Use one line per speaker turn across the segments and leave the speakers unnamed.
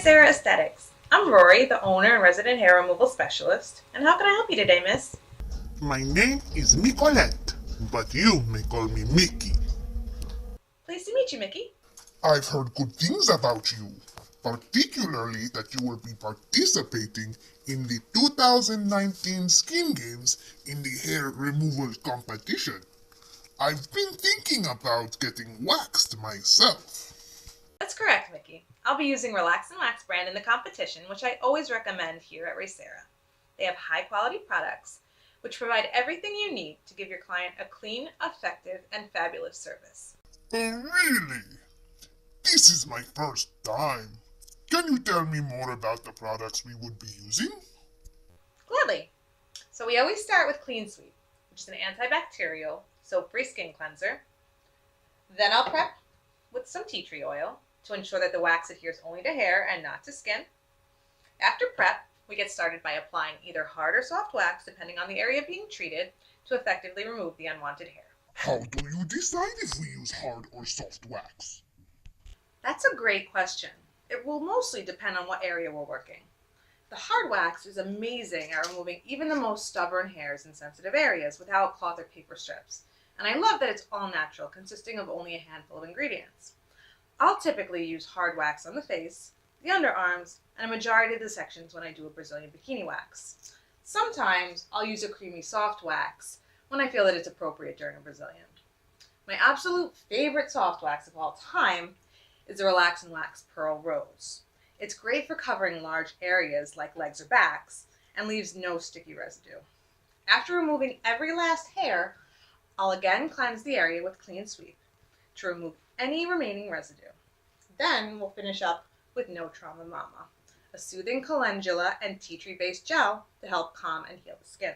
Raecera Aesthetics. I'm Rory, the owner and resident hair removal specialist. And how can I help you today, miss?
My name is Mickolette, but you may call me Mickey.
Pleased to meet you, Mickey.
I've heard good things about you, particularly that you will be participating in the 2019 Skin Games in the hair removal competition. I've been thinking about getting waxed myself.
That's correct, Mickey. I'll be using Relax and Wax brand in the competition, which I always recommend here at Raecera. They have high-quality products, which provide everything you need to give your client a clean, effective, and fabulous service.
Oh, really? This is my first time. Can you tell me more about the products we would be using?
Gladly. So we always start with Clean Sweep, which is an antibacterial, soap-free skin cleanser. Then I'll prep with some tea tree oil to ensure that the wax adheres only to hair and not to skin. After prep, we get started by applying either hard or soft wax, depending on the area being treated, to effectively remove the unwanted hair.
How do you decide if we use hard or soft wax?
That's a great question. It will mostly depend on what area we're working. The hard wax is amazing at removing even the most stubborn hairs in sensitive areas without cloth or paper strips. And I love that it's all natural, consisting of only a handful of ingredients. I'll typically use hard wax on the face, the underarms, and a majority of the sections when I do a Brazilian bikini wax. Sometimes I'll use a creamy soft wax when I feel that it's appropriate during a Brazilian. My absolute favorite soft wax of all time is the Relax and Wax Pearl Rose. It's great for covering large areas like legs or backs and leaves no sticky residue. After removing every last hair, I'll again cleanse the area with Clean Sweep to remove any remaining residue. Then we'll finish up with No Trauma Mama, a soothing calendula and tea tree based gel to help calm and heal the skin.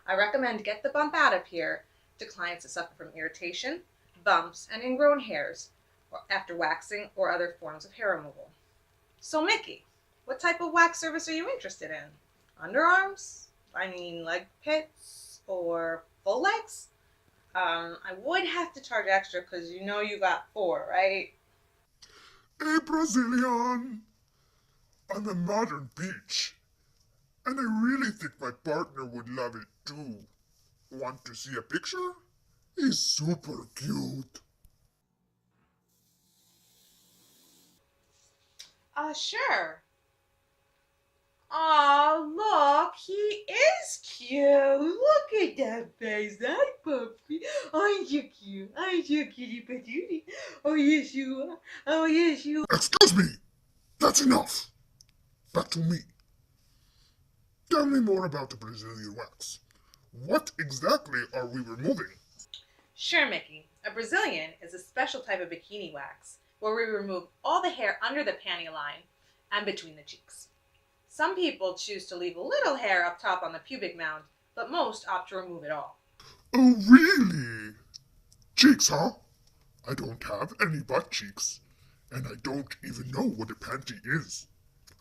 I recommend Get the Bump Out of Here to clients that suffer from irritation, bumps, and ingrown hairs after waxing or other forms of hair removal. So Mickey, what type of wax service are you interested in? Underarms? Leg pits? Or full legs? I would have to charge extra because you know you got 4, right?
Hey, Brazilian! I'm a modern peach, and I really think my partner would love it too. Want to see a picture? He's super cute.
Sure. Aw, look, he is cute. Look at that face. Hi, puppy. Aren't you cute? Aren't you cutie patootie? Oh, yes, you are. Oh, yes, you are.
Excuse me! That's enough! Back to me. Tell me more about the Brazilian wax. What exactly are we removing?
Sure, Mickey. A Brazilian is a special type of bikini wax where we remove all the hair under the panty line and between the cheeks. Some people choose to leave a little hair up top on the pubic mound, but most opt to remove it all.
Oh, really? Cheeks, huh? I don't have any butt cheeks, and I don't even know what a panty is.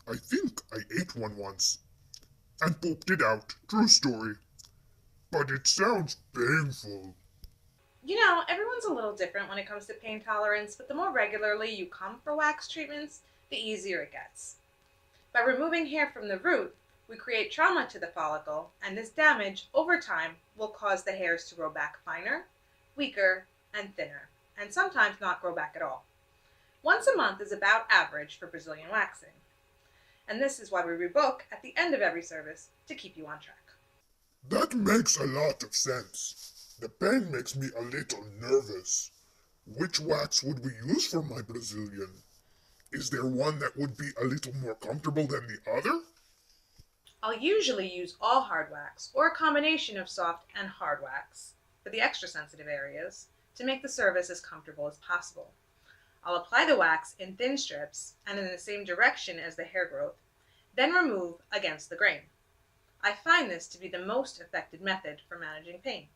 I think I ate one once and pooped it out. True story. But it sounds painful.
You know, everyone's a little different when it comes to pain tolerance, but the more regularly you come for wax treatments, the easier it gets. By removing hair from the root, we create trauma to the follicle, and this damage, over time, will cause the hairs to grow back finer, weaker, and thinner, and sometimes not grow back at all. Once a month is about average for Brazilian waxing. And this is why we rebook at the end of every service to keep you on track.
That makes a lot of sense. The pain makes me a little nervous. Which wax would we use for my Brazilian? Is there one that would be a little more comfortable than the other?
I'll usually use all hard wax or a combination of soft and hard wax for the extra sensitive areas to make the service as comfortable as possible. I'll apply the wax in thin strips and in the same direction as the hair growth, then remove against the grain. I find this to be the most effective method for managing pain.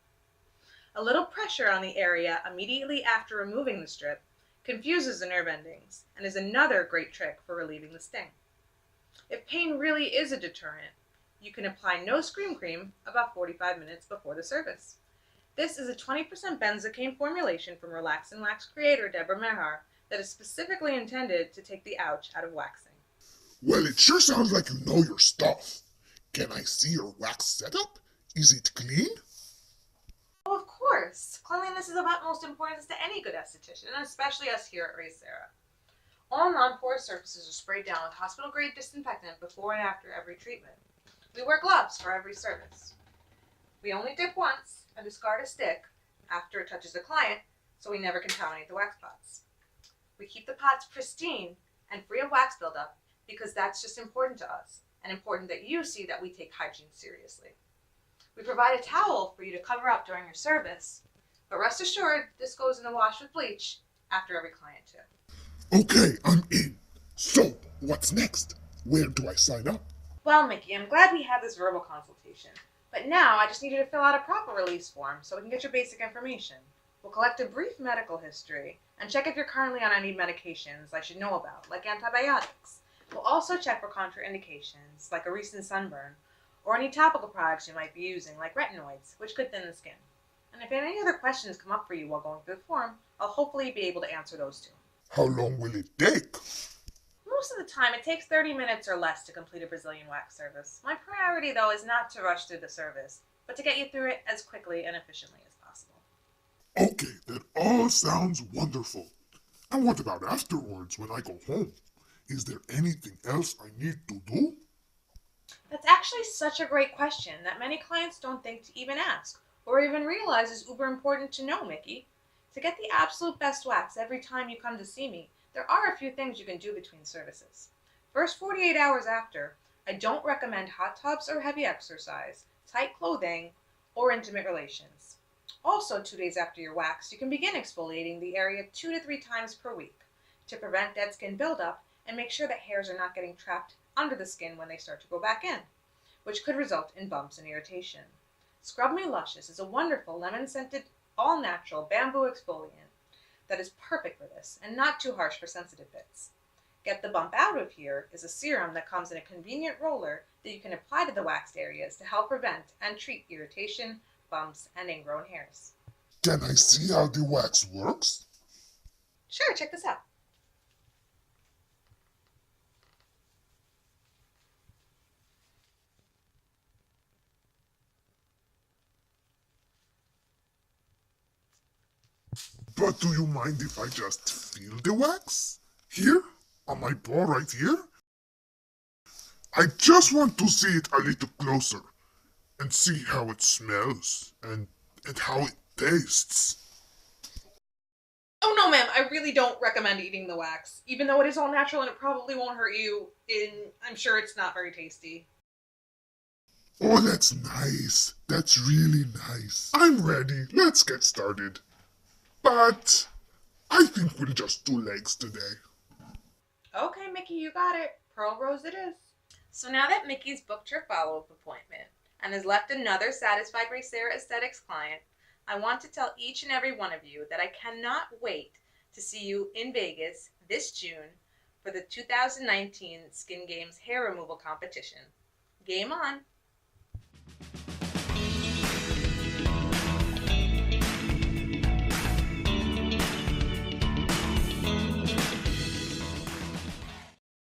A little pressure on the area immediately after removing the strip confuses the nerve endings and is another great trick for relieving the sting. If pain really is a deterrent, you can apply no scream cream about 45 minutes before the service. This is a 20% benzocaine formulation from Relax and Wax creator Deborah Mehar that is specifically intended to take the ouch out of waxing.
Well, it sure sounds like you know your stuff. Can I see your wax setup? Is it clean?
Oh, of course. Cleanliness is of utmost importance to any good esthetician, and especially us here at Raecera. All non-porous surfaces are sprayed down with hospital-grade disinfectant before and after every treatment. We wear gloves for every service. We only dip once and discard a stick after it touches the client, so we never contaminate the wax pots. We keep the pots pristine and free of wax buildup because that's just important to us, and important that you see that we take hygiene seriously. We provide a towel for you to cover up during your service, but rest assured this goes in the wash with bleach after every client too.
Okay, I'm in. So, what's next? Where do I sign up?
Well, Mickey, I'm glad we had this verbal consultation, but now I just need you to fill out a proper release form so we can get your basic information. We'll collect a brief medical history and check if you're currently on any medications I should know about, like antibiotics. We'll also check for contraindications, like a recent sunburn, or any topical products you might be using, like retinoids, which could thin the skin. And if any other questions come up for you while going through the form, I'll hopefully be able to answer those too.
How long will it take?
Most of the time, it takes 30 minutes or less to complete a Brazilian wax service. My priority, though, is not to rush through the service, but to get you through it as quickly and efficiently as possible.
Okay, that all sounds wonderful. And what about afterwards when I go home? Is there anything else I need to do?
That's actually such a great question that many clients don't think to even ask, or even realize is uber important to know, Mickey. To get the absolute best wax every time you come to see me, there are a few things you can do between services. First 48 hours after, I don't recommend hot tubs or heavy exercise, tight clothing, or intimate relations. Also, 2 days after your wax, you can begin exfoliating the area 2 to 3 times per week to prevent dead skin buildup and make sure that hairs are not getting trapped under the skin when they start to go back in, which could result in bumps and irritation. Scrub Me Luscious is a wonderful lemon-scented, all-natural bamboo exfoliant that is perfect for this and not too harsh for sensitive bits. Get the Bump Out of Here is a serum that comes in a convenient roller that you can apply to the waxed areas to help prevent and treat irritation, bumps, and ingrown hairs.
Can I see how the wax works?
Sure, check this out.
But do you mind if I just feel the wax? Here? On my paw right here? I just want to see it a little closer and see how it smells and how it tastes.
Oh no, ma'am, I really don't recommend eating the wax. Even though it is all natural and it probably won't hurt you, I'm sure it's not very tasty.
Oh, that's nice. That's really nice. I'm ready. Let's get started. But I think we'll just do legs today.
Okay, Mickey, you got it. Pearl Rose it is. So now that Mickey's booked her follow-up appointment and has left another satisfied Raecera Aesthetics client, I want to tell each and every one of you that I cannot wait to see you in Vegas this June for the 2019 Skin Games hair removal competition. Game on!